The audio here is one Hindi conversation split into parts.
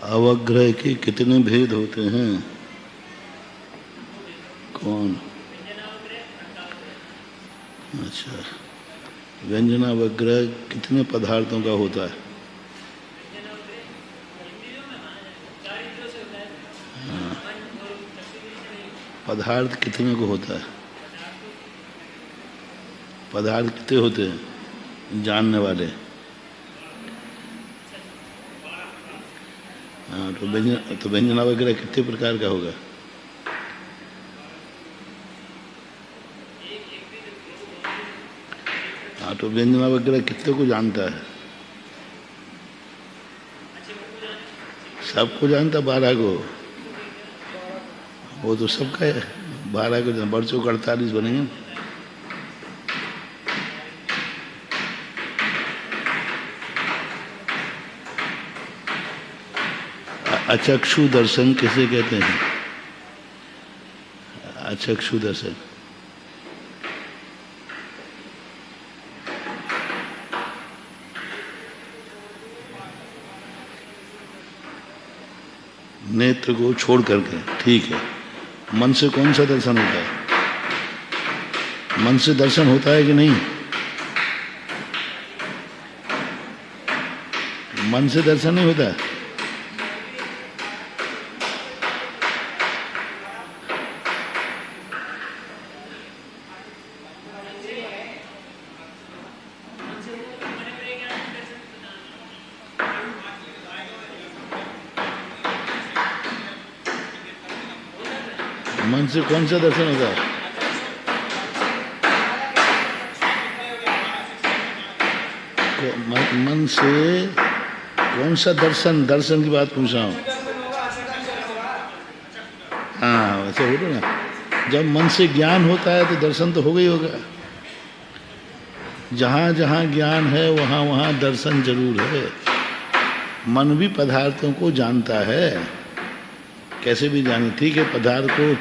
अवग्रह के कितने भेद होते हैं? कौन? अच्छा, व्यंजनावग्रह कितने पदार्थों का होता है? हाँ, पदार्थ कितने को होता है? पदार्थ कितने होते हैं जानने वाले? हाँ, तो व्यंजनावग्रह कितने प्रकार का होगा? हाँ, तो व्यंजनावग्रह कितने को जानता है? सबको जानता, 12 को। वो तो सबका है, 12 को। बरसों को 48 बनेंगे। अचक्षु दर्शन किसे कहते हैं? अचक्षु दर्शन नेत्र को छोड़ करके, ठीक है। मन से कौन सा दर्शन होता है? मन से दर्शन होता है कि नहीं? मन से दर्शन नहीं होता है। मन से कौन सा दर्शन होता है? मन से कौन सा दर्शन? दर्शन की बात पूछ रहा हूँ। हाँ, वैसे हो रहा ना। जब मन से ज्ञान होता है तो दर्शन तो हो गई होगा। जहाँ जहाँ ज्ञान है वहाँ वहाँ दर्शन जरूर है। मन भी पदार्थों को जानता है, कैसे भी जाने, ठीक है। पदार्थ को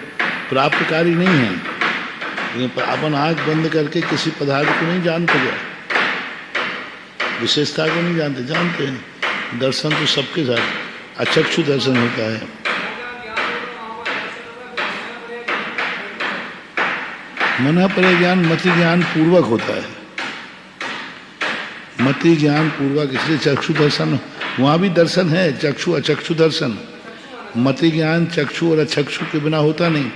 प्राप्तकारी नहीं है, लेकिन अपन आँख बंद करके किसी पदार्थ को नहीं जानते, क्या विशेषता को नहीं जानते? जानते हैं। दर्शन तो सबके साथ अचक्षु दर्शन होता है। मना परे ज्ञान मति ज्ञान पूर्वक होता है। मति ज्ञान पूर्वक, इसलिए चक्षु दर्शन, वहाँ भी दर्शन है, चक्षु अचक्षु दर्शन। मति ज्ञान चक्षु और अचक्षु के बिना होता नहीं,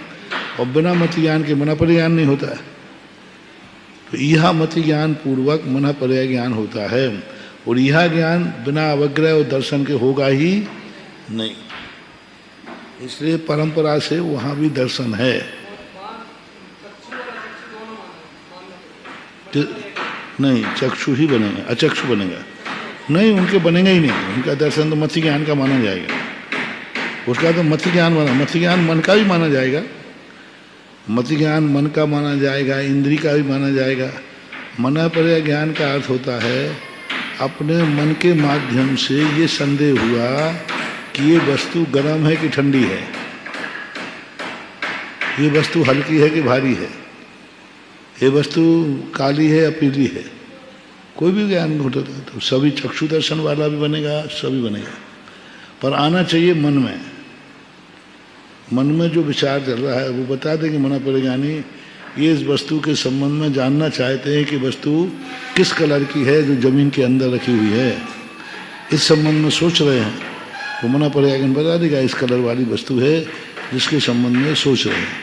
और बिना मति ज्ञान के मना परे ज्ञान नहीं होता है। तो यह मति ज्ञान पूर्वक मना परे ज्ञान होता है, और यह ज्ञान बिना अवग्रह और दर्शन के होगा ही नहीं। इसलिए परंपरा से वहाँ भी दर्शन है। नहीं, चक्षु ही बनेगा, अचक्षु बनेगा नहीं, उनके बनेगा ही नहीं। उनका दर्शन तो मति ज्ञान का माना जाएगा। उसका तो मति ज्ञान माना, मति ज्ञान मन का भी माना जाएगा। मति ज्ञान मन का माना जाएगा, इंद्री का भी माना जाएगा। मना परे ज्ञान का अर्थ होता है अपने मन के माध्यम से ये संदेह हुआ कि ये वस्तु गर्म है कि ठंडी है, ये वस्तु हल्की है कि भारी है, ये वस्तु काली है या पीली है। कोई भी ज्ञान होता है तो सभी चक्षु दर्शन वाला भी बनेगा, सभी बनेगा। पर आना चाहिए मन में। मन में जो विचार चल रहा है वो बता दें कि मना परे ज्ञानी ये इस वस्तु के संबंध में जानना चाहते हैं कि वस्तु किस कलर की है जो जमीन के अंदर रखी हुई है, इस संबंध में सोच रहे हैं। वो मना परे ज्ञान बता देगा इस कलर वाली वस्तु है जिसके संबंध में सोच रहे हैं।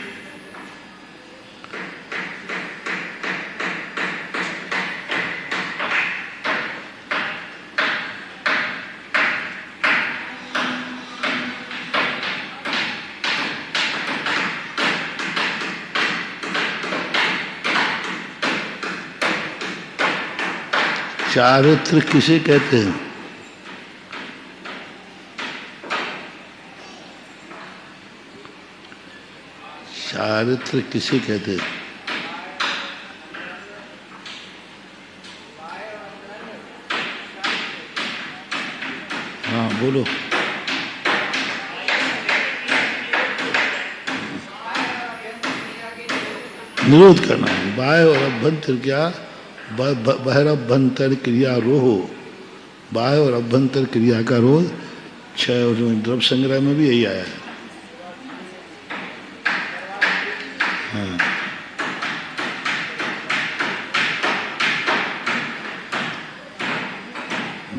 चारित्र किसे कहते हैं? चारित्र किसे कहते हैं? हाँ बोलो। निरोध करना है। बाह्य और अभ्यंतर क्या? बहिरभ्यंतर क्रिया रोहो, बाह्य और अभ्यंतर क्रिया का रोध क्षय। और द्रव्य संग्रह में भी यही आया है। हाँ।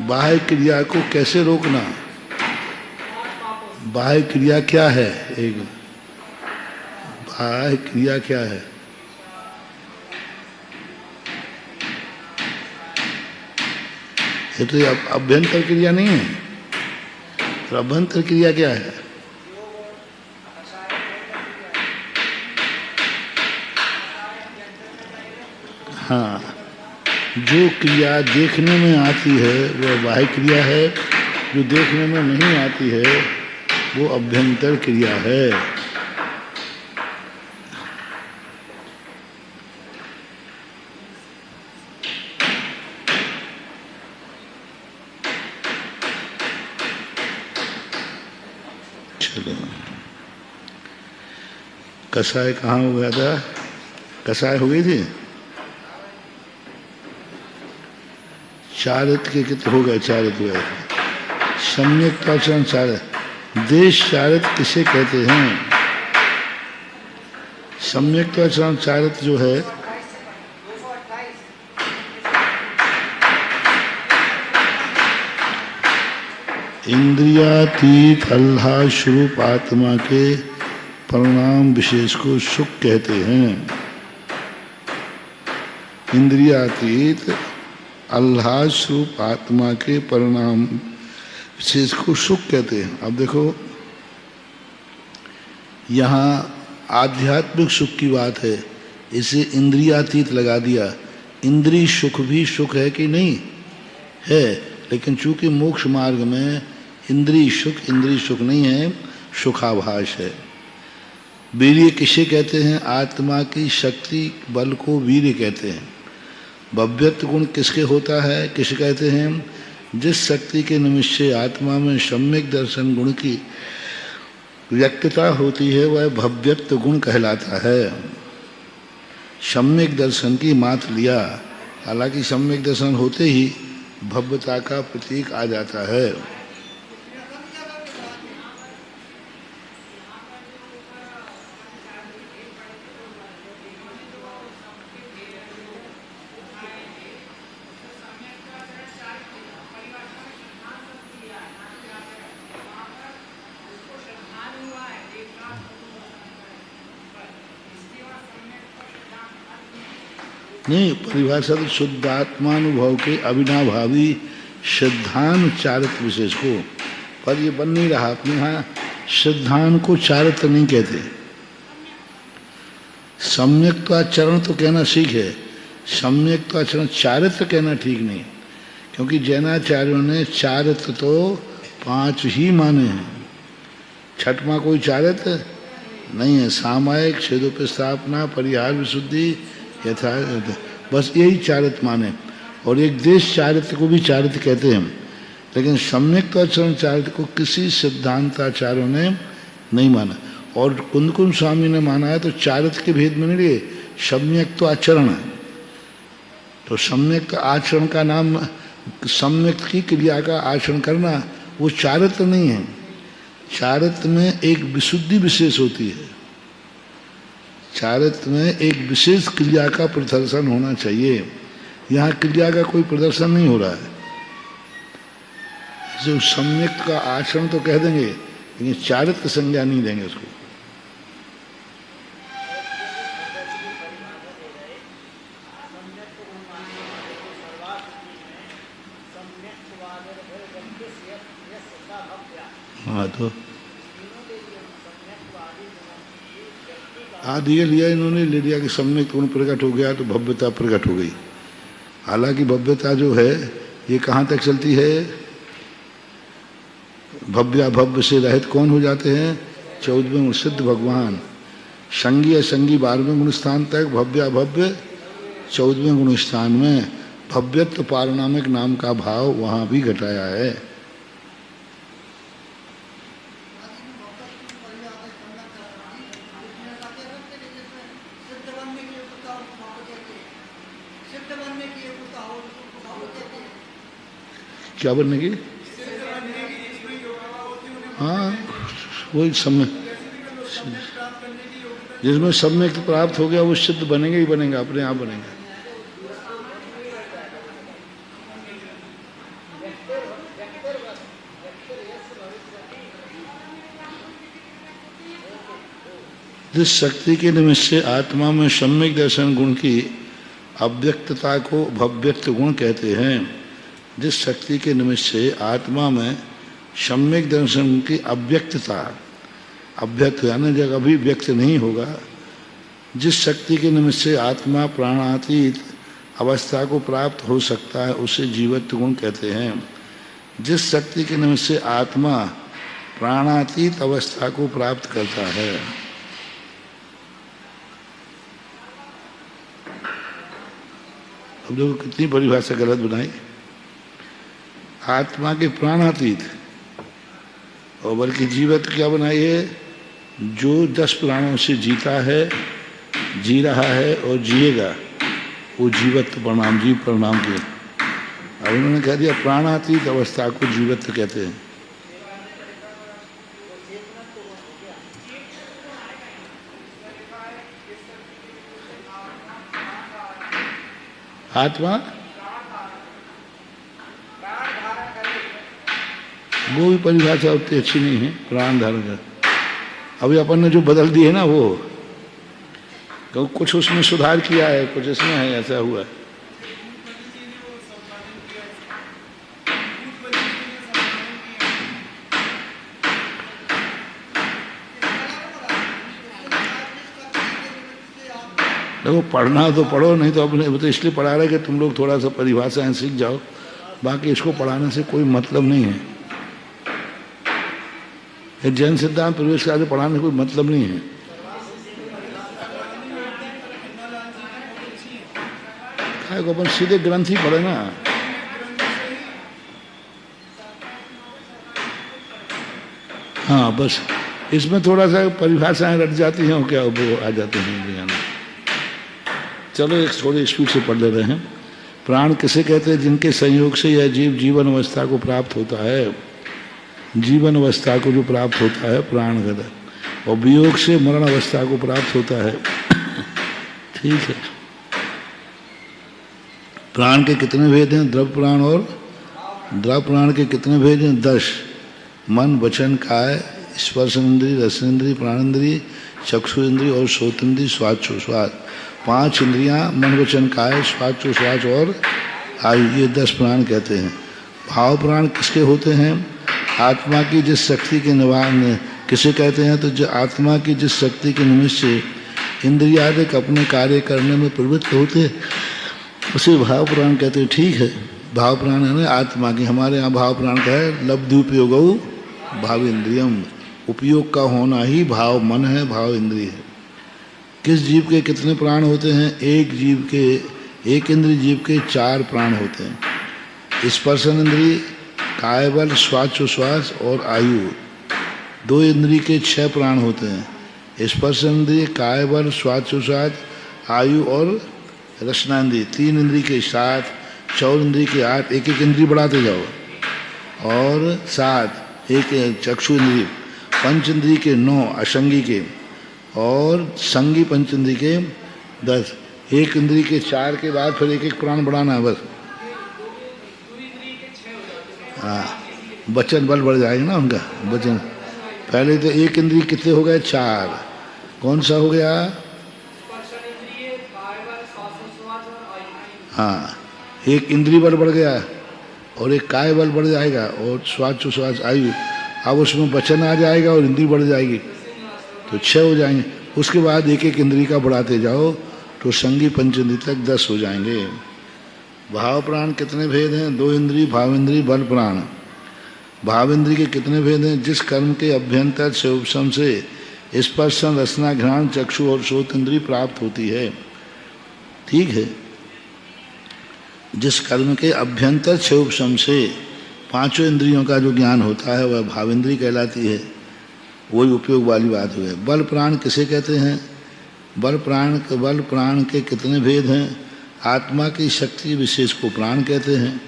बाह्य क्रिया को कैसे रोकना? बाह्य क्रिया क्या है? एक बाह्य क्रिया क्या है? ये तो अभ्यंतर क्रिया नहीं है। तो अभ्यंतर क्रिया क्या है? हाँ, जो क्रिया देखने में आती है वह बाह्य क्रिया है, जो देखने में नहीं आती है वो अभ्यंतर क्रिया है। कसाय कहाँ हो गया था? कसाय हो गई थी। चारित्र के कितने हो गए? चारित्र हुए। सम्यक आचरण चारित्र। देश चारित्र किसे कहते हैं? सम्यक आचरण चारित्र जो है इंद्रियातीत अल्लाह स्वरूप आत्मा के परिणाम विशेष को सुख कहते हैं। इंद्रियातीत अल्लाह स्वरूप आत्मा के परिणाम विशेष को सुख कहते हैं। अब देखो यहाँ आध्यात्मिक सुख की बात है, इसे इंद्रियातीत लगा दिया। इंद्रिय सुख भी सुख है कि नहीं है, लेकिन चूंकि मोक्ष मार्ग में इंद्रिय सुख नहीं है, सुखाभास है। वीर्य किसे कहते हैं? आत्मा की शक्ति बल को वीर्य कहते हैं। भव्यत्व गुण किसके होता है? किसे कहते हैं? जिस शक्ति के निमित्त से आत्मा में सम्यक दर्शन गुण की व्यक्तता होती है वह भव्यत्व गुण कहलाता है। सम्यक दर्शन की मात लिया, हालांकि सम्यक दर्शन होते ही भव्यता का प्रतीक आ जाता है। नहीं, परिभाषा तो शुद्धात्मानुभव के अविनाभावी श्रद्धान चारित्र विशेष को, पर ये बन नहीं रहा। अपने यहाँ श्रद्धान को चारित्र नहीं कहते। सम्यक्त्वाचरण तो कहना ठीक है, सम्यक्त्वाचरण चारित्र कहना ठीक नहीं, क्योंकि जैनाचार्यों ने चारित्र तो 5 ही माने हैं। छठवां कोई चारित्र नहीं है। सामायिक, छेदोपस्थापना, परिहार, विशुद्धि, यथा, बस यही चारित्र माने। और एक देश चारित्र को भी चारित्र कहते हैं, लेकिन सम्यक्त्वाचरण चारित्र को किसी सिद्धांताचार्यों ने नहीं माना। और कुंदकुंद स्वामी ने माना है तो चारित्र के भेद में नहीं लिए, सम्यक्त्वाचरण। तो सम्यक आचरण का नाम, सम्यक की क्रिया का आचरण करना, वो चारित्र नहीं है। चारित्र में एक विशुद्धि विशेष होती है। चारित्र में एक विशेष क्रिया का प्रदर्शन होना चाहिए। यहाँ क्रिया का कोई प्रदर्शन नहीं हो रहा है। जो सम्यक का आचरण तो कह देंगे, लेकिन चारित्र संज्ञा नहीं देंगे उसको। हाँ, तो आदि लिया इन्होंने, ले लिया कि सम्यक गुण प्रकट हो गया तो भव्यता प्रकट हो गई। हालांकि भव्यता जो है ये कहाँ तक चलती है? भव्या भव्य से रहित कौन हो जाते हैं? 14वें गुण सिद्ध भगवान। संगी असंगी 12वें गुण स्थान तक, भव्या भव्य 14वें गुण स्थान में भव्यत्व पारणामिक नाम का भाव वहां भी घटाया है। क्या बनने की? हाँ वही समय जिसमें सम्यक प्राप्त हो गया वो सिद्ध बनेंगे ही बनेगा, अपने आप बनेगा। जिस शक्ति के निमित्त से आत्मा में सम्यक दर्शन गुण की अव्यक्तता को भव्यत्व गुण कहते हैं, जिस शक्ति के निमित्त से आत्मा में सम्यक दर्शन की अव्यक्तता, अव्यक्त यानी जब अभी व्यक्त नहीं होगा, जिस शक्ति के निमित्त से आत्मा प्राणातीत अवस्था को प्राप्त हो सकता है उसे जीवत्व गुण कहते हैं। जिस शक्ति के निमित्त से आत्मा प्राणातीत अवस्था को प्राप्त करता है, अब देखो कितनी परिभाषा गलत बनाई। आत्मा के प्राणातीत, और बल्कि जीवत क्या बनाई है? जो 10 प्राणों से जीता है, जी रहा है और जिएगा, वो जीवत्व परिणाम, जीव परिणाम के। अब उन्होंने कह दिया प्राणातीत अवस्था को जीवत्व कहते हैं। आत्मा वो भी परिभाषा उतनी अच्छी नहीं है, प्राण धारण कर। अभी अपन ने जो बदल दी है ना वो, तो कुछ उसमें सुधार किया है, कुछ इसमें है, ऐसा हुआ है। देखो पढ़ना तो पढ़ो, नहीं तो अपने तो इसलिए पढ़ा रहे कि तुम लोग थोड़ा सा परिभाषाएं सीख जाओ, बाकी इसको पढ़ाने से कोई मतलब नहीं है। ये जैन सिद्धांत प्रवेश का पढ़ाने से कोई मतलब नहीं है। अपन सीधे ग्रंथ ही पढ़े ना। हाँ बस इसमें थोड़ा सा परिभाषाएं रट जाती हैं, क्या वो आ जाते हैं। चलो एक थोड़ी स्पीड से पढ़ ले रहे हैं। प्राण किसे कहते हैं? जिनके संयोग से यह जीव जीवन अवस्था को प्राप्त होता है, जीवन अवस्था को जो प्राप्त होता है प्राण कहते हैं, और वियोग से मरण अवस्था को प्राप्त होता है। ठीक है। प्राण के कितने भेद हैं? द्रव प्राण और द्रव प्राण के कितने भेद हैं? 10। मन, वचन, काय, स्पर्श इंद्रिय, रस इंद्रिय, प्राण इंद्रिय, चक्षु इंद्रिय और श्रोत इंद्रिय, स्वाद। 5 इंद्रियां, मन, वचन, काय, स्वाद और आयु, ये 10 प्राण कहते हैं। भाव प्राण किसके होते हैं? आत्मा की जिस शक्ति के निवारण किसे कहते हैं? तो जो आत्मा की जिस शक्ति के निमित्त से इंद्रियादिक अपने कार्य करने में प्रवृत्त होते उसे भाव प्राण कहते हैं। ठीक है, भाव प्राण है ना आत्मा की। हमारे यहाँ भाव प्राण का है लब्धि उपयोग भाव इंद्रियम, उपयोग का होना ही भाव मन है, भाव इंद्रिय है। किस जीव के कितने प्राण होते हैं? एक इंद्रिय जीव के 4 प्राण होते हैं। स्पर्शन इंद्रिय, काय बल, श्वास और आयु। 2 इंद्रिय के 6 प्राण होते हैं। स्पर्श इंद्रिय, काय बल, श्वास, आयु और रसना इंद्रिय। 3 इंद्रिय के 7, 4 इंद्रिय के 8, एक इंद्रिय बढ़ाते जाओ। और 7 एक चक्षु इंद्रिय, पंच इंद्रिय के 9 असंगी के, और संगी पंच इंद्रिय के 10। एक इंद्रिय के 4 के बाद फिर एक प्राण बढ़ाना है बस। हाँ, वचन बल बढ़ जाएगा ना उनका वचन। पहले तो एक इंद्रिय कितने हो गए? 4। कौन सा हो गया? हाँ, एक इंद्रिय बल बढ़ गया और एक काय बल बढ़ जाएगा और श्वास आयु। अब उसमें वचन आ जाएगा और इंद्रिय बढ़ जाएगी तो 6 हो जाएंगे। उसके बाद एक इंद्रिय का बढ़ाते जाओ तो संगी पंच इंद्रिय तक 10 हो जाएंगे। भाव प्राण कितने भेद हैं? 2 इंद्रिय, भाव इंद्रिय, बल प्राण। भाव इंद्रिय के कितने भेद हैं? जिस कर्म के अभ्यंतर से उपशम से स्पर्शन, रसना, घ्राण, चक्षु और श्रोत इंद्रिय प्राप्त होती है। ठीक है, जिस कर्म के अभ्यंतर से उपशम से 5 इंद्रियों का जो ज्ञान होता है वह भाव इंद्रिय कहलाती है। वही उपयोग वाली बात हुई। बल प्राण किसे कहते हैं? बल प्राण के कितने भेद हैं? आत्मा की शक्ति विशेष को प्राण कहते हैं।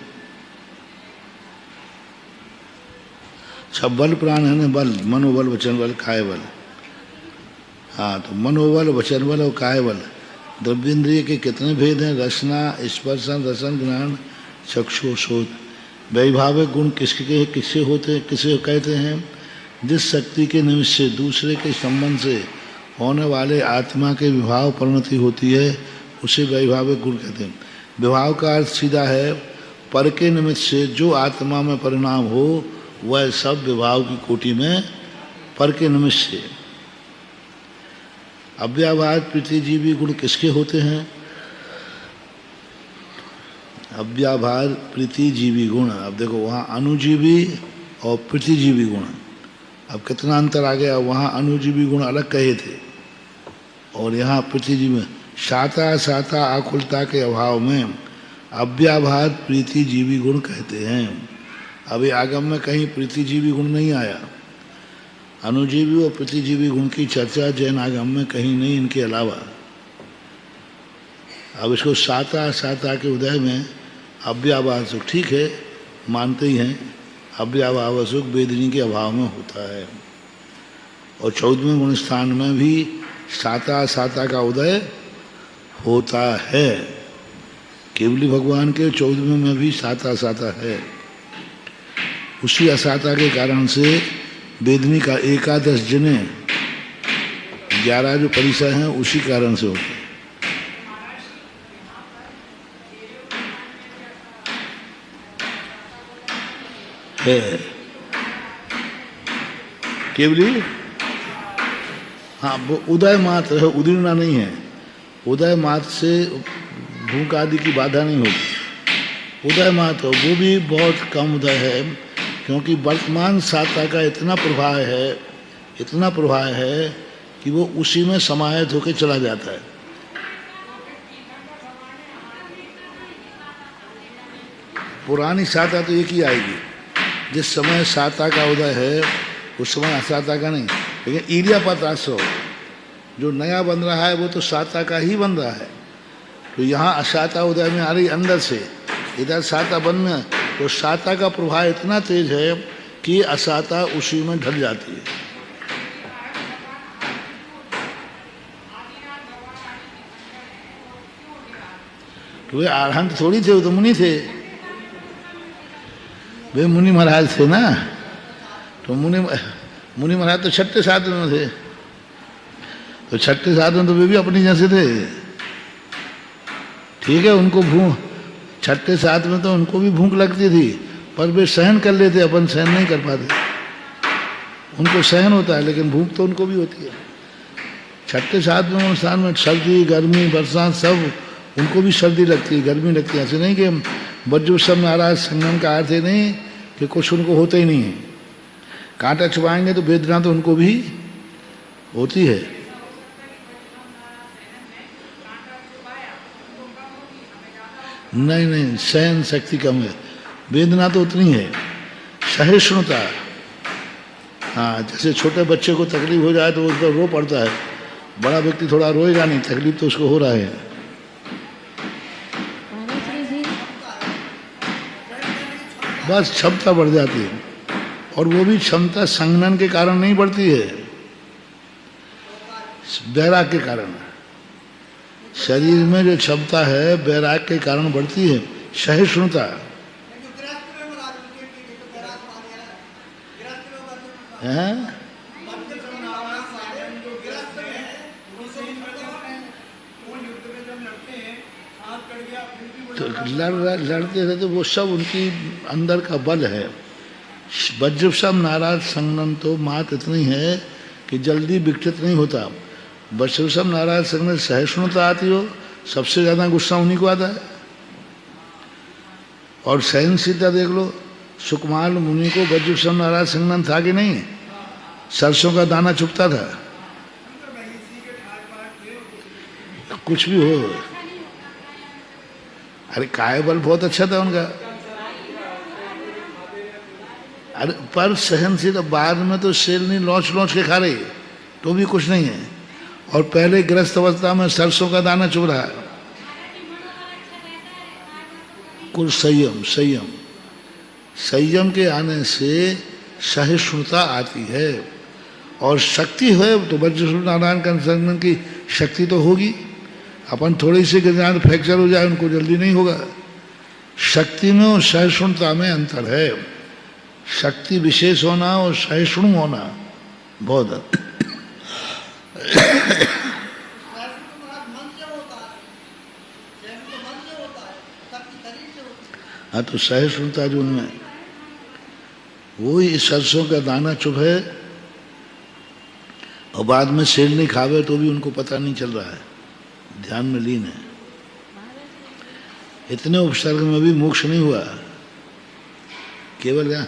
सब बल प्राण है ना, बल, मनोबल, वचन बल, काय बल। हाँ, तो मनोबल, वचन बल और काय बल। द्रव्येंद्रिय के कितने भेद हैं? रसना, स्पर्शन, रसन, ज्ञान, चक्षु, श्रोत। वैभाविक गुण किससे होते हैं, किसे कहते हैं? जिस शक्ति के निमित्त से दूसरे के संबंध से होने वाले आत्मा के विभाव परिणति होती है उसे वैभाविक गुण कहते हैं। विभाव का अर्थ सीधा है पर के निमित्त से जो आत्मा में परिणाम हो वह सब विभाव की कोटि में पर के निमित्त से। अव्याभार प्रीतिजीवी गुण किसके होते हैं? अव्याभार प्रीतिजीवी गुण। अब देखो वहाँ अनुजीवी और प्रीतिजीवी गुण, अब कितना अंतर आ गया। वहाँ अनुजीवी गुण अलग कहे थे और यहाँ प्रीतिजीवी। साता आकुलता के अभाव में अव्याभार प्रीतिजीवी गुण कहते हैं। अभी आगम में कहीं प्रीतिजीवी गुण नहीं आया। अनुजीवी और प्रीतिजीवी गुण की चर्चा जैन आगम में कहीं नहीं इनके अलावा। अब इसको साता के उदय में अव्याभार सुख, ठीक है, मानते ही हैं अव्याभाव सुख वेदनी के अभाव में होता है। और 14वें गुण स्थान में भी साता का उदय होता है। केवली भगवान के 14वें में भी साता है। उसी असाता के कारण से वेदनी का 11 जने 11 जो परिसर हैं उसी कारण से होते है। केवली हाँ, वो उदय मात्र है, उदीर्णा नहीं है। उदय मात्र से भूख आदि की बाधा नहीं होती। उदय मात्र वो भी बहुत कम उदय है, क्योंकि वर्तमान साता का इतना प्रभाव है कि वो उसी में समाहित होकर चला जाता है। पुरानी साता तो एक ही आएगी। जिस समय साता का उदय है उस समय असाता का नहीं। लेकिन ईर्यापत आश्रव जो नया बन रहा है वो तो साता का ही बन रहा है। तो यहाँ असाता उदय में आ रही अंदर से, इधर साता बन में, तो साता का प्रभाव इतना तेज है कि असाता उसी में ढल जाती है। तो वे अरहंत थोड़ी थे, वो तो मुनि थे। वे मुनि महाराज थे ना। तो मुनि महाराज तो छठे साधन में थे। तो छठे साधन तो वे भी अपनी जैसे थे। ठीक है, उनको भूख, छठे साथ में तो उनको भी भूख लगती थी, पर वे सहन कर लेते, अपन सहन नहीं कर पाते। उनको सहन होता है लेकिन भूख तो उनको भी होती है। छठे साथ में अनुसार में सर्दी, गर्मी, बरसात सब उनको भी सर्दी लगती है, गर्मी लगती है। ऐसे नहीं कि बज्जु सब नाराज संगम का अर्थ है नहीं कि कुछ उनको होता ही नहीं है। कांटा चुभाएंगे तो वेदना तो उनको भी होती है। नहीं, सहन शक्ति कम है, वेदना तो उतनी है। सहिष्णुता, हाँ, जैसे छोटे बच्चे को तकलीफ हो जाए तो उस पर रो पड़ता है। बड़ा व्यक्ति थोड़ा रोएगा नहीं, तकलीफ तो उसको हो रहा है। बस क्षमता बढ़ जाती है, और वो भी क्षमता संगनन के कारण नहीं बढ़ती है, वैराग के कारण। शरीर में जो क्षमता है वैराग के कारण बढ़ती है, सहिष्णुता है। तो लड़ते थे तो वो सब उनकी अंदर का बल है। वज्र सब नाराज संगनन तो मात इतनी है कि जल्दी विकसित नहीं होता। वज्र सब नाराज संगनन सहिष्णुता आती हो, सबसे ज़्यादा गुस्सा उन्हीं को आता है। और सहनशीलता देख लो, सुकुमार मुनि को वज्रसम नाराज संगन था कि नहीं? सरसों का दाना चुभता था, कुछ भी हो। अरे काय बल बहुत अच्छा था उनका। अरे पर सहनशील, बाद में तो शेरनी लौच लौच के खा रही तो भी कुछ नहीं है, और पहले ग्रस्त अवस्था में सरसों का दाना चुभ रहा है। कुल संयम, संयम, संयम के आने से सहिष्णुता आती है, और शक्ति है तो वज्र नारायण का संगठन की शक्ति तो होगी। अपन थोड़ी सी गिरजान फ्रैक्चर हो जाए उनको जल्दी नहीं होगा। शक्ति में और सहिष्णुता में अंतर है। शक्ति विशेष होना और सहिष्णु होना बहुत हाँ, तो सहिष्णुता जो उनमें, वो ही सरसों का दाना चुभे और बाद में शेर नहीं खावे तो भी उनको पता नहीं चल रहा है, ध्यान में लीन है। इतने उपसर्ग में भी मोक्ष नहीं हुआ, केवल यहाँ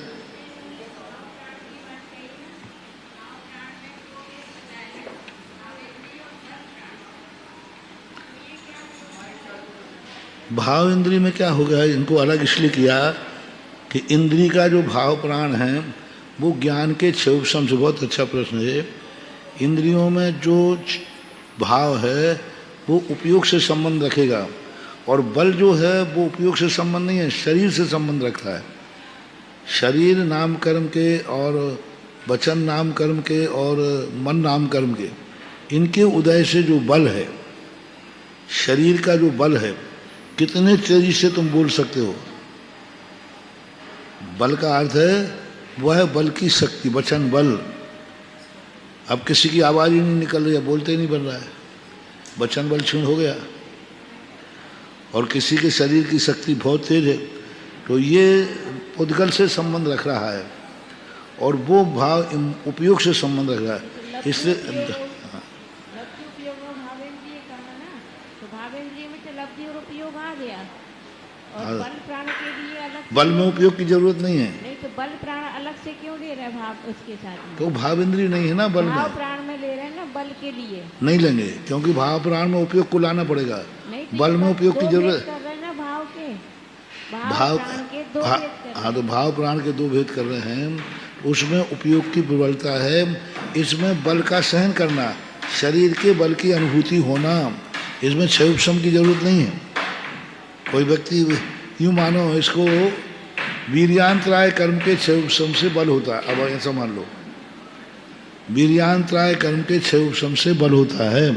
भाव इंद्री में क्या हो गया, इनको अलग इसलिए किया कि इंद्री का जो भाव प्राण है वो ज्ञान के क्षयोपशम से, बहुत अच्छा प्रश्न है। इंद्रियों में जो भाव है वो उपयोग से संबंध रखेगा, और बल जो है वो उपयोग से संबंध नहीं है, शरीर से संबंध रखता है। शरीर नाम कर्म के और वचन नाम कर्म के और मन नाम कर्म के, इनके उदय से जो बल है, शरीर का जो बल है, कितने तेजी से तुम बोल सकते हो। बल का अर्थ है वह है बल की शक्ति, वचन बल। अब किसी की आवाज ही नहीं निकल रही है, बोलते ही नहीं बन रहा है, वचन बल क्षीण हो गया। और किसी के शरीर की शक्ति बहुत तेज है, तो ये उद्गल से संबंध रख रहा है, और वो भाव उपयोग से संबंध रख रहा है। इसलिए बल में उपयोग की जरूरत नहीं है। नहीं तो बल प्राण अलग से क्यों ले रहे हैं भाव उसके साथ में? तो भाव इंद्रिय नहीं है ना बल में, भाव प्राण में ले रहे हैं ना, बल के लिए नहीं लेंगे, क्योंकि भाव प्राण में उपयोग को लाना पड़ेगा। बल में उपयोग की जरूरत कर रहे हैं ना, भाव के भाव प्राण के दो भेद कर रहे हैं। हाँ, तो भाव प्राण के दो भेद कर रहे हैं, उसमें उपयोग की प्रबलता है, इसमें बल का सहन करना, शरीर के बल की अनुभूति होना, इसमें क्षयोपशम की जरूरत नहीं है। कोई व्यक्ति यूँ मानो इसको वीर्यांतराय कर्म के क्षयोपशम से बल होता है। अब ऐसा मान लो वीर्यांतराय कर्म के क्षयोपशम से बल होता है,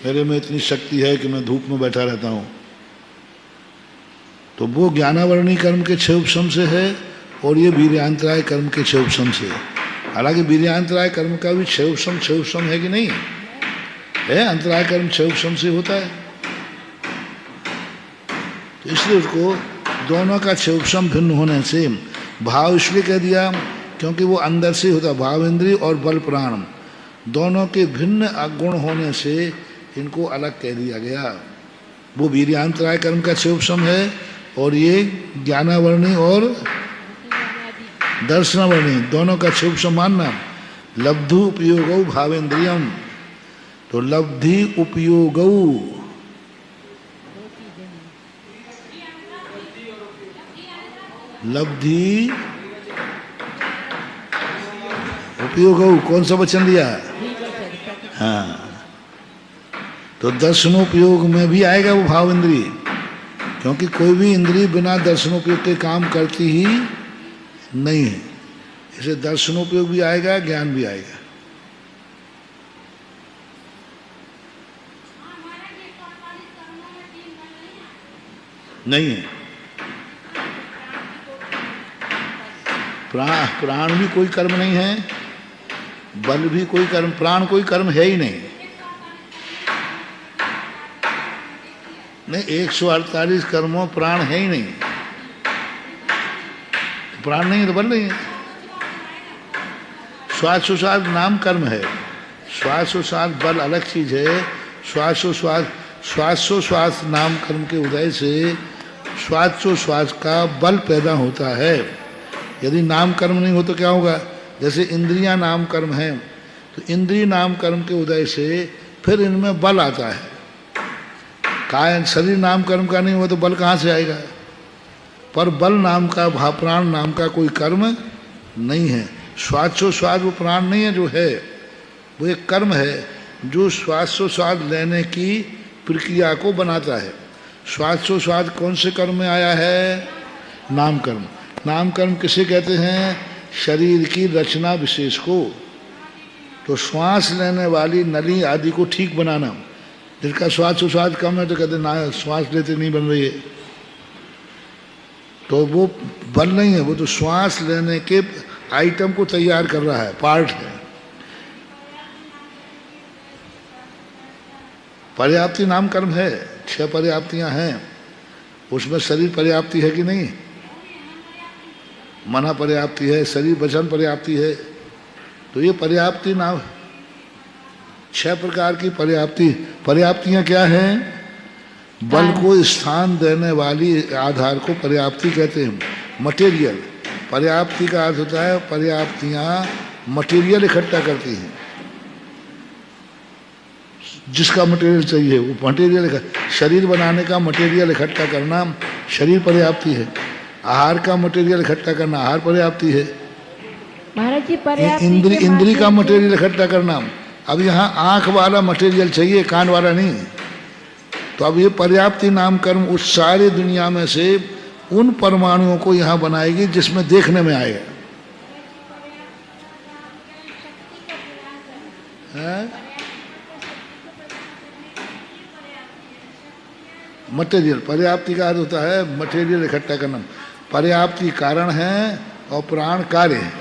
मेरे में इतनी शक्ति है कि मैं धूप में बैठा रहता हूँ, तो वो ज्ञानावरणी कर्म के क्षयोपशम से है, और ये वीर्यांतराय कर्म के क्षयोपशम से है। हालांकि वीर्यांतराय कर्म का भी क्षयोपशम है कि नहीं है, अंतराय कर्म क्षयोपशम से होता है, तो इसलिए उसको दोनों का क्षयोपशम भिन्न होने से भाव इसलिए कह दिया क्योंकि वो अंदर से होता, भाव इंद्रिय और बल प्राण दोनों के भिन्न गुण होने से इनको अलग कह दिया गया। वो वीर्यांतराय कर्म का क्षयोपशम है, और ये ज्ञानावर्णी और दर्शनावर्णी दोनों का क्षयोपशम मानना। लब्धु उपयोगौ भावेन्द्रियम, तो लब्धि उपयोगौ, लब्धि उपयोग, कौन सा वचन लिया? हाँ, तो दर्शनोपयोग में भी आएगा वो भाव इंद्रिय, क्योंकि कोई भी इंद्रिय बिना दर्शनोपयोग के काम करती ही नहीं है। इसे दर्शनोपयोग भी आएगा, ज्ञान भी आएगा। नहीं है, प्राण भी कोई कर्म नहीं है, बल भी कोई कर्म, प्राण कोई कर्म है ही नहीं। नहीं, 148 कर्मों प्राण है ही नहीं, प्राण नहीं है तो बल नहीं है। श्वासोश्वास नाम कर्म है, श्वासोश्वास बल अलग चीज है। श्वासोश्वास नाम कर्म के उदय से श्वासोश्वास का बल पैदा होता है। यदि नाम कर्म नहीं हो तो क्या होगा? जैसे इंद्रियां नाम कर्म है, तो इंद्रिय नाम कर्म के उदय से फिर इनमें बल आता है। काय शरीर नाम कर्म का नहीं हुआ तो बल कहाँ से आएगा? पर बल नाम का, प्राण नाम का कोई कर्म नहीं है। श्वासोश्वास वो प्राण नहीं है, जो है वो एक कर्म है जो श्वासोश्वास लेने की प्रक्रिया को बनाता है। श्वासोश्वास कौन से कर्म में आया है? नाम कर्म। नाम कर्म किसे कहते हैं? शरीर की रचना विशेष को। तो श्वास लेने वाली नली आदि को ठीक बनाना। जिसका श्वासोश्वास कम है तो कहते ना श्वास लेते नहीं बन रही है, तो वो बल नहीं है, वो तो श्वास लेने के आइटम को तैयार कर रहा है, पार्ट है। पर्याप्ति नाम कर्म है, 6 पर्याप्तियां हैं। उसमें शरीर पर्याप्ति है कि नहीं? मना पर्याप्ति है, शरीर वचन पर्याप्ति है। तो ये पर्याप्ति नाम 6 प्रकार की पर्याप्तियां क्या हैं? बल को स्थान देने वाली आधार को पर्याप्ति कहते हैं। मटेरियल, पर्याप्ति का अर्थ होता है पर्याप्तियां मटेरियल इकट्ठा करती हैं। जिसका मटेरियल चाहिए वो मटेरियल, शरीर बनाने का मटेरियल इकट्ठा करना शरीर पर्याप्ति है। आहार का मटेरियल इकट्ठा करना आहार पर्याप्ति है। महाराज जी पर्याप्ति इंद्री का मटेरियल इकट्ठा करना, अब यहाँ आंख वाला मटेरियल चाहिए, कान वाला नहीं। तो अब ये पर्याप्ति नाम कर्म उस सारी दुनिया में से उन परमाणुओं को यहाँ बनाएगी जिसमें देखने में आएगा। मटेरियल, पर्याप्ति का अर्थ होता है मटेरियल इकट्ठा करना। पर्याप्ति कारण है और प्राण कार्य है।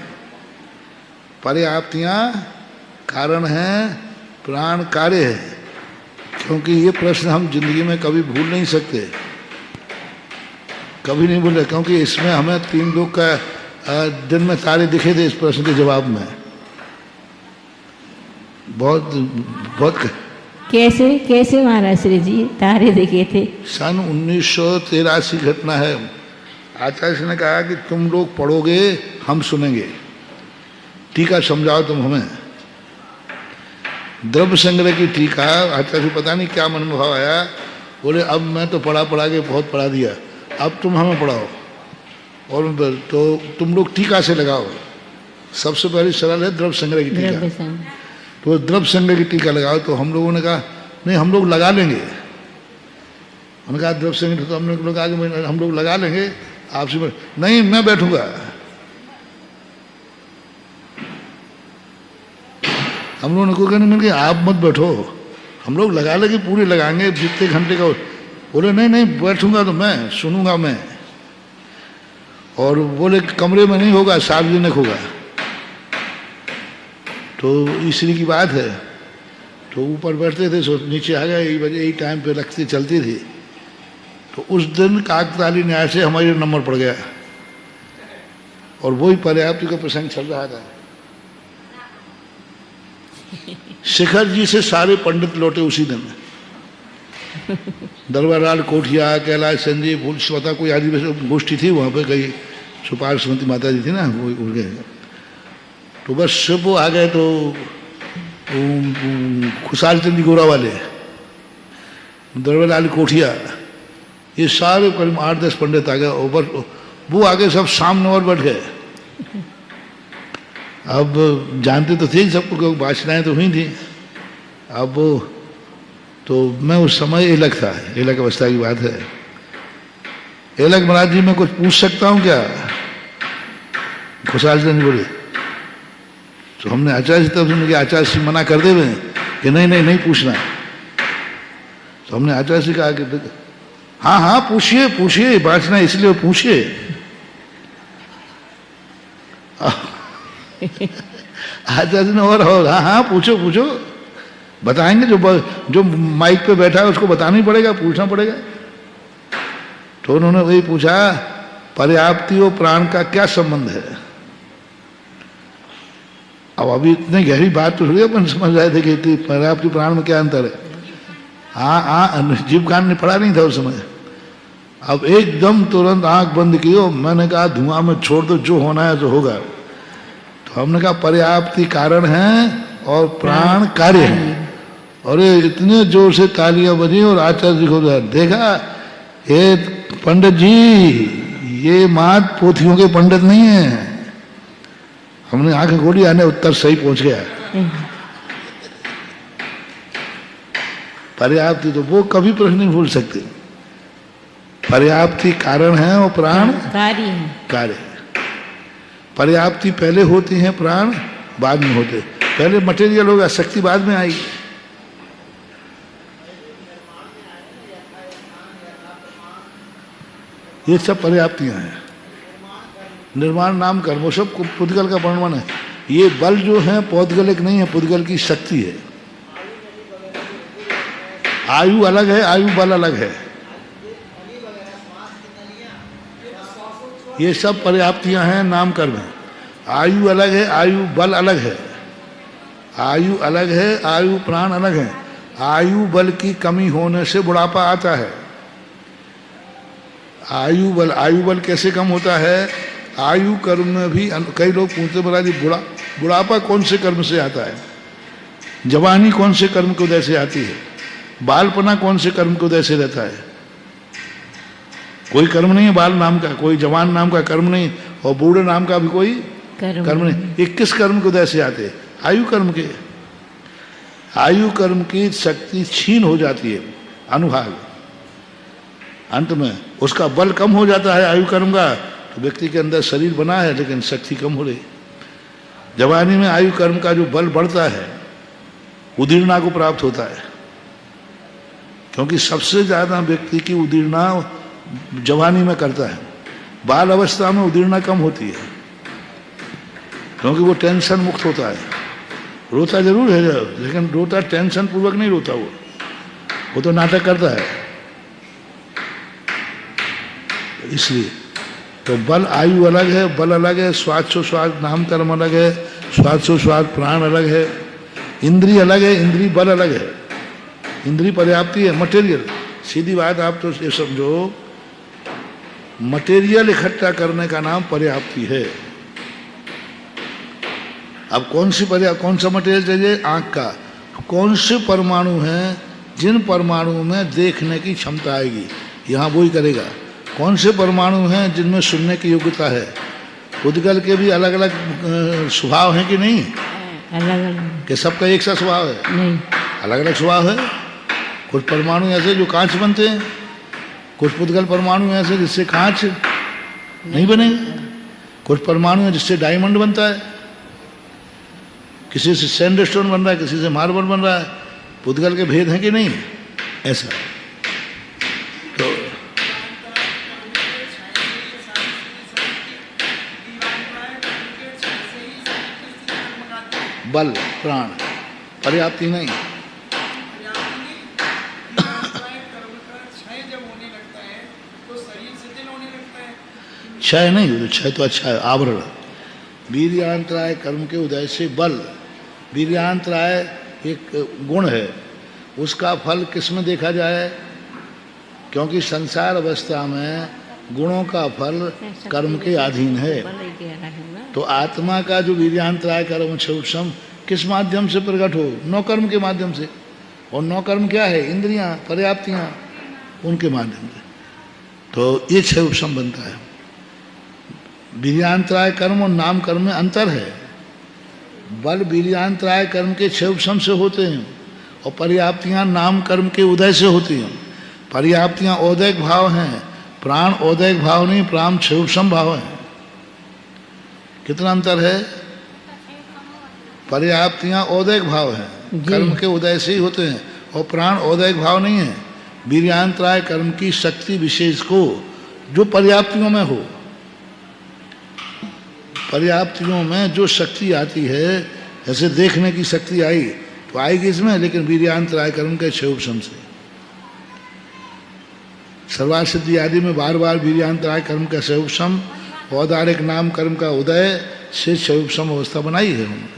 पर्याप्तियां कारण हैं, प्राण कार्य है। क्योंकि ये प्रश्न हम जिंदगी में कभी भूल नहीं सकते, कभी नहीं भूले, क्योंकि इसमें हमें 3 लोग का दिन में तारे दिखे थे इस प्रश्न के जवाब में। बहुत कैसे महाराज श्री जी तारे दिखे थे? सन 1983 घटना है। आचार्य ने कहा कि तुम लोग पढ़ोगे, हम सुनेंगे, टीका समझाओ तुम हमें। द्रव्य संग्रह की टीका, आचार्य पता नहीं क्या मन में भाव आया, बोले अब मैं तो पढ़ा के बहुत पढ़ा दिया, अब तुम हमें पढ़ाओ और तो तुम लोग टीका से लगाओ। सबसे पहले सरल है द्रव्य संग्रह की टीका, तो द्रव्य संग्रह की टीका लगाओ। तो हम लोगों ने कहा नहीं हम लोग लगा लेंगे। उन्होंने कहा द्रव्य संग्रह, तो हम लोग आगे हम लोग लगा लेंगे आपसे। नहीं मैं बैठूंगा। हम लोगों ने को कहने मिल गया आप मत बैठो, हम लोग लगा लेंगे, पूरे लगाएंगे जितने घंटे का। बोले नहीं बैठूंगा तो मैं सुनूंगा मैं। और बोले कमरे में नहीं होगा, सार्वजनिक होगा। तो इसलिए की बात है। तो ऊपर बैठते थे, सो नीचे आ गए, यही टाइम पे लगती चलती थी। तो उस दिन काकताली न्याय से हमारे नंबर पड़ गया और वही पर्याप्ति का प्रसंग चल रहा था। शिखर जी से सारे पंडित लौटे उसी दिन। दरबार लाल कोठिया, कैलाश संजीव, फूल स्वता कोई आदिवासी गोष्ठी थी वहाँ पे, कहीं सुपाल सुमती माता जी थी ना, वो उड़ गए। तो बस सब वो आ गए। तो खुशाल चंद गोरा वाले, दरबार लाल कोठिया, ये सारे करीब 8-10 पंडित आ गए। और वो आगे सब सामने और बैठ गए। अब जानते तो थे सबको, भाषणाएं तो हुई थी। अब तो मैं उस समय एलक था, एलक अवस्था की बात है। एलक महाराज जी मैं कुछ पूछ सकता हूँ क्या? खुशाल चंद बोले। तो हमने आचार्य जी तरफ से आचार्य जी मना कर दे कि नहीं पूछना। तो हमने आचार्य जी कहा कि हाँ पूछिए, भाषण इसलिए पूछिए। आचार्य ने और हाँ पूछो, बताएंगे। जो माइक पे बैठा है उसको बताना ही पड़ेगा, पूछना पड़ेगा। तो उन्होंने वही पूछा, पर्याप्ति और प्राण का क्या संबंध है? अब अभी इतनी गहरी बात तो थोड़ी अपन समझ रहे थे कि पर्याप्ति प्राण में क्या अंतर है। हाँ जीव ज्ञान ने पढ़ा नहीं था उस समय। अब एकदम तुरंत आंख बंद की हो, मैंने कहा धुआं में छोड़ दो, जो होना है जो होगा। तो हमने कहा पर्याप्ति कारण है और प्राण कार्य है। और ये इतने जोर से तालियां बजी और आचार्य जी को देखा, ये पंडित जी ये मात पोथियों के पंडित नहीं है। हमने आंखें खोली, आने उत्तर सही पहुंच गया। पर्याप्ति तो वो कभी प्रश्न नहीं भूल सकते। पर्याप्ति कारण है और प्राण कार्य है। कार्य है। पर्याप्ति पहले होती है, प्राण बाद में होते। पहले मटेरियल होगा, शक्ति बाद में आएगी। ये सब पर्याप्तियां हैं। निर्माण नाम कर्म वो सब पुद्गल का वर्णन है। ये बल जो है पौद्गलिक नहीं है, पुद्गल की शक्ति है। आयु अलग है, आयु बल अलग है। ये सब पर्याप्तियां हैं, नाम कर्म है। आयु अलग है, आयु बल अलग है। आयु अलग है, आयु प्राण अलग है। आयु बल की कमी होने से बुढ़ापा आता है। आयु बल कैसे कम होता है? आयु कर्म में भी कई लोग पूछते महाराज जी बुढ़ापा कौन से कर्म से आता है? जवानी कौन से कर्म के उदय से आती है? बालपना कौन से कर्म के उदय से रहता है? कोई कर्म नहीं है बाल नाम का, कोई जवान नाम का कर्म नहीं, और बूढ़े नाम का भी कोई कर्म नहीं। ये किस कर्म के उदय से आते हैं? आयु कर्म के। आयु कर्म की शक्ति छीन हो जाती है, अनुभाग अंत में उसका बल कम हो जाता है आयु कर्म का। तो व्यक्ति के अंदर शरीर बना है लेकिन शक्ति कम हो रही। जवानी में आयु कर्म का जो बल बढ़ता है उदीर्णा को प्राप्त होता है, क्योंकि सबसे ज्यादा व्यक्ति की उदीर्णा जवानी में करता है। बाल अवस्था में उदीर्णा कम होती है, क्योंकि वो टेंशन मुक्त होता है। रोता जरूर है लेकिन रोता टेंशन पूर्वक नहीं रोता, वो तो नाटक करता है। इसलिए तो बल आयु अलग है, बल अलग है। स्वाद नाम कर्म अलग है, स्वाद प्राण अलग है। इंद्रिय अलग है, इंद्रिय बल अलग है। इंद्रिय पर्याप्ति है, मटेरियल। सीधी बात आप तो ये समझो, मटेरियल इकट्ठा करने का नाम पर्याप्ति है। अब कौन सा मटेरियल चाहिए? आंख का कौन से परमाणु हैं जिन परमाणु में देखने की क्षमता आएगी, यहाँ वो ही करेगा। कौन से परमाणु हैं जिनमें सुनने की योग्यता है? पुद्गल के भी अलग अलग स्वभाव हैं कि नहीं? अलग अलग। कि सबका एक सा स्वभाव है? नहीं, अलग अलग स्वभाव है। कुछ परमाणु ऐसे जो कांच बनते हैं, कुछ पुद्गल परमाणु ऐसे जिससे कांच नहीं बनेगा। कुछ परमाणु है जिससे डायमंड बनता है, किसी से सैंडस्टोन बन रहा है, किसी से मार्बल बन रहा है। पुद्गल के भेद हैं कि नहीं? ऐसा तो बल प्राण पर्याप्ति नहीं। क्षय नहीं, क्षय तो अच्छा है, आवरण। वीर्यांतराय कर्म के उदय से बल, वीर्यांतराय एक गुण है, उसका फल किस में देखा जाए? क्योंकि संसार अवस्था में गुणों का फल कर्म के अधीन है। तो आत्मा का जो वीर्यांतराय कर्म क्षुषम किस माध्यम से प्रकट हो? नौ कर्म के माध्यम से। और नौ कर्म क्या है? इंद्रियां, पर्याप्तियां, उनके माध्यम से। तो ये क्षुषम बनता है। वीर्यांतराय कर्म और नाम कर्म में अंतर है। बल वीर्यांतराय कर्म के क्षुषम से होते हैं और पर्याप्तियां नाम कर्म के उदय से होती हैं। पर्याप्तियां औदैक भाव हैं, प्राण औदैक भाव नहीं, प्राण क्षुषम भाव है। कितना अंतर है? पर्याप्तियां औदैक भाव है, कर्म के उदय से ही होते हैं, और प्राण औदैक भाव नहीं है। वीर्यांतराय कर्म की शक्ति विशेष को जो पर्याप्तियों में हो, पर्याप्तियों में जो शक्ति आती है, जैसे देखने की शक्ति आई तो आएगी इसमें, लेकिन वीर्यांतराय कर्म के क्षयोपशम से। सर्वासिद्धि आदि में बार बार वीर्यांतराय कर्म का क्षयोपशम, औदारिक नाम कर्म का उदय से क्षयोपशम अवस्था बनाई है उन्होंने।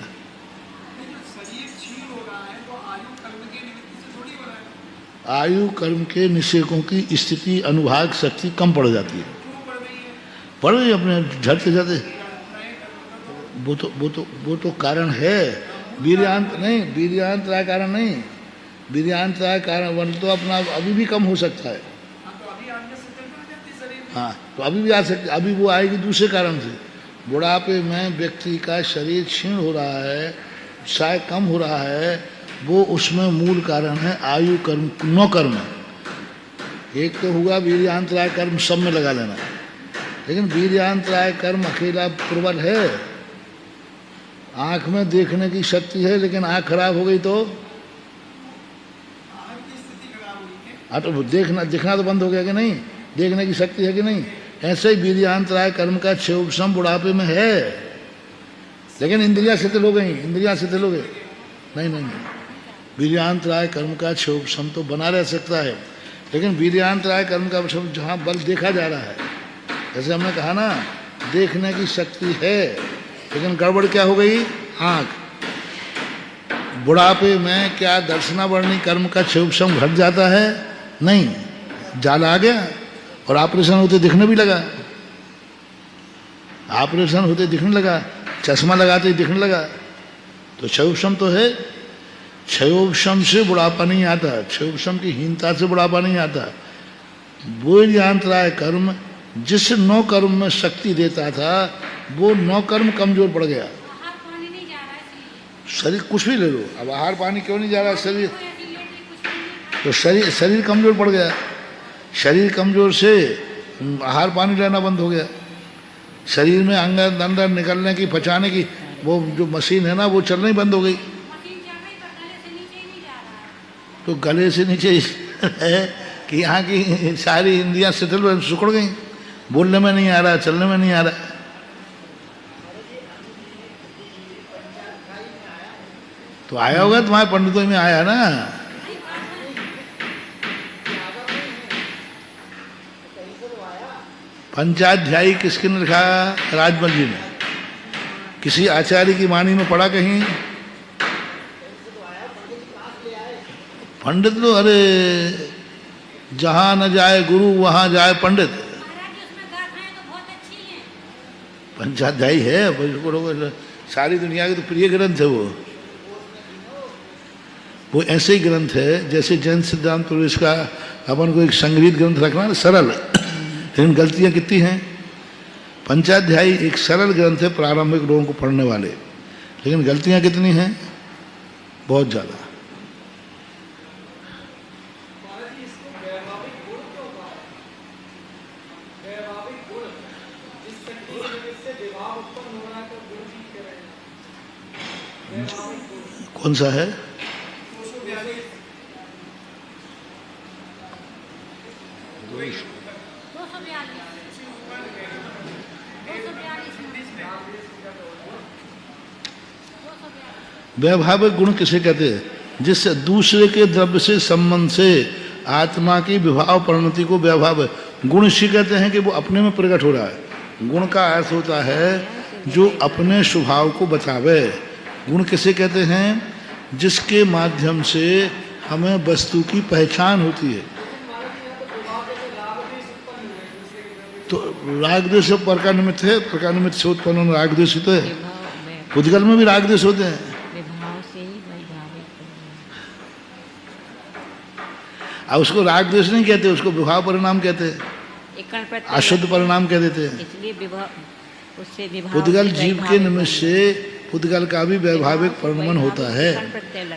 आयु कर्म के निषेकों की स्थिति अनुभाग शक्ति कम पड़ जाती है। पड़ गई अपने झटते जाते। वो तो कारण है, वीर्यांत नहीं, वीर्यांतराय कारण नहीं। वीर्यांतराय कारण वन तो अपना अभी भी कम हो सकता है। हाँ, तो अभी भी आ सकते, अभी वो आएगी दूसरे कारण से। बुढ़ापे में व्यक्ति का शरीर क्षीण हो रहा है, शायद कम हो रहा है, वो उसमें मूल कारण है आयु कर्म, 9 कर्म। एक तो हुआ वीर्यांतराय कर्म, सब में लगा लेना, लेकिन वीर्यांतराय कर्म अकेला प्रबल है। आंख में देखने की शक्ति है, लेकिन आंख खराब हो गई तो हाँ, तो देखना तो बंद हो गया कि नहीं? देखने की शक्ति है कि नहीं? ऐसे ही वीर्यांतराय कर्म का क्षयोपशम बुढ़ापे में है, लेकिन इंद्रियां शिथिल हो गई। इंद्रियां शिथिल हो गई, नहीं, वीर्यांतराय कर्म का क्षयोपशम तो बना रह सकता है, लेकिन वीर्यांतराय कर्म का जहाँ बल देखा जा रहा है, जैसे हमने कहा ना, देखने की शक्ति है, लेकिन गड़बड़ क्या हो गई? आँख। बुढ़ापे में क्या दर्शनावर्णी कर्म का क्षयोपशम घट जाता है? नहीं, जाल आ गया और ऑपरेशन होते दिखने भी लगा। ऑपरेशन होते दिखने लगा, चश्मा लगाते ही दिखने लगा। तो क्षयोपशम तो है। क्षयोपशम से बुढ़ापा नहीं आता, क्षयोपशम की हीनता से बुढ़ापा नहीं आता। वीर्यांतराय कर्म जिस 9 कर्म में शक्ति देता था, वो 9 कर्म कमजोर पड़ गया। शरीर कुछ भी ले लो, अब आहार पानी क्यों नहीं जा रहा? शरीर तो शरीर कमजोर पड़ गया। शरीर कमजोर से आहार पानी लेना बंद हो गया। शरीर में अंदर निकलने की, पचाने की वो जो मशीन है ना, वो चलना ही बंद हो गई। तो गले से नीचे है कि यहाँ की सारी इंद्रियां शिथिल सुकड़ गई। बोलने में नहीं आ रहा, चलने में नहीं आ रहा। तो आया होगा तुम्हारे पंडितों में, आया ना। पंचाध्यायी किसके ने लिखा? राजमल जी ने। किसी आचार्य की वाणी में पढ़ा कहीं? पंडित लो, अरे जहां न जाए गुरु वहां जाए पंडित। पंचाध्यायी है, सारी दुनिया के तो प्रिय ग्रंथ है वो ऐसे ही ग्रंथ है जैसे जैन सिद्धांत प्रवेश का अपन को एक संग्रहित ग्रंथ रखना ना, सरल, लेकिन गलतियां कितनी हैं। पंचाध्यायी एक सरल ग्रंथ है प्रारंभिक लोगों को पढ़ने वाले, लेकिन गलतियां कितनी हैं? बहुत ज़्यादा। कौन सा है? वैभाविक गुण किसे कहते हैं? जिससे दूसरे के द्रव्य से संबंध से आत्मा की विभाव परिणति को वैभाविक गुण इसी कहते हैं कि वो अपने में प्रकट हो रहा है। गुण का अर्थ होता है जो अपने स्वभाव को बतावे। गुण किसे कहते हैं? जिसके माध्यम से हमें वस्तु की पहचान होती है। तो राग द्वेष पर का निमित्त है, पर का निमित्त से उत्पन्न राग द्वेष तो है। उद्गल में भी राग द्वेष होते हैं। अब उसको राग द्वेष नहीं कहते, उसको विभाव परिणाम कहते हैं, अशुद्ध परिणाम कह देते हैं। उद्गल जीव के निमित्त से उद्गल का भी वैभाविक परिणमन होता है।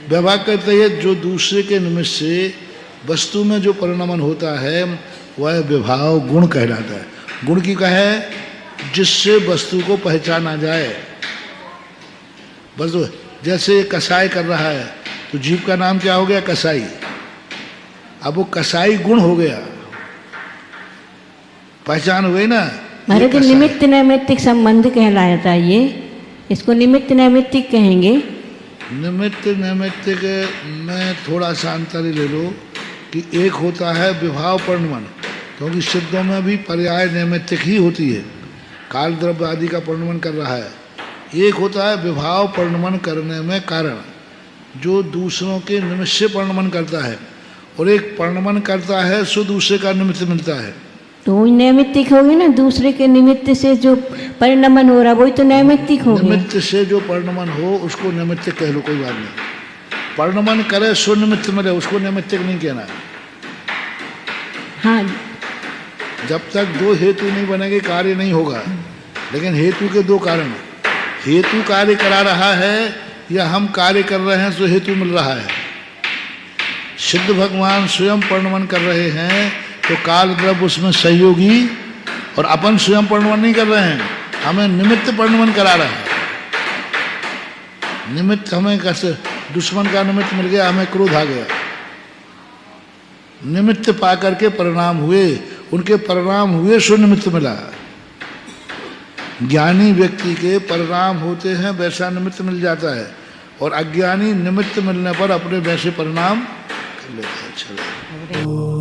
वैभाग कहते हैं जो दूसरे के निमित्त से वस्तु में जो परिणमन होता है वह विभाव गुण कहलाता है। गुण की क्या है? जिससे वस्तु को पहचाना जाए। बस जैसे कसाई कर रहा है तो जीव का नाम क्या हो गया? कसाई। अब वो कसाई गुण हो गया, पहचान हो गई ना। महाराज निमित्त नैमित्तिक संबंध कहलाता है ये, इसको निमित्त नैमित्तिक कहेंगे। निमित्त नैमित्तिक में थोड़ा सा अंतर ले लो कि एक होता है विभाव परिणमन, क्योंकि शब्दों में भी पर्याय नैमित्तिक ही होती है, काल द्रव्य आदि का परिणमन कर रहा है। एक होता है विभाव परिणमन करने में कारण, जो दूसरों के निमित्त से परिणमन करता है, और एक परिणमन करता है सो दूसरे का निमित्त मिलता है। तो वही नैमित्तिक होगी ना, दूसरे के निमित्त से जो परिणमन हो रहा वही तो नैमित्तिक हो गया। निमित्त से जो परिणमन हो उसको निमित्त कह लो, कोई बात नहीं। परिणमन करे सो निमित्त मिले, उसको निमित्तिक नहीं कहना है। हाँ, जब तक दो हेतु नहीं बनेंगे कार्य नहीं होगा। लेकिन हेतु के दो कारण, हेतु कार्य करा रहा है या हम कार्य कर रहे हैं सो हेतु मिल रहा है। सिद्ध भगवान स्वयं परिणमन कर रहे हैं तो काल द्रव्य उसमें सहयोगी, और अपन स्वयं परिणमन नहीं कर रहे हैं, हमें निमित्त परिणमन करा रहा है। निमित्त हमें कैसे, दुश्मन का निमित्त मिल गया, हमें क्रोध आ गया, निमित्त पा करके परिणाम हुए, उनके परिणाम हुए सो निमित्त मिला। ज्ञानी व्यक्ति के परिणाम होते हैं वैसा निमित्त मिल जाता है, और अज्ञानी निमित्त मिलने पर अपने वैसे परिणाम कर लेता है। चलो।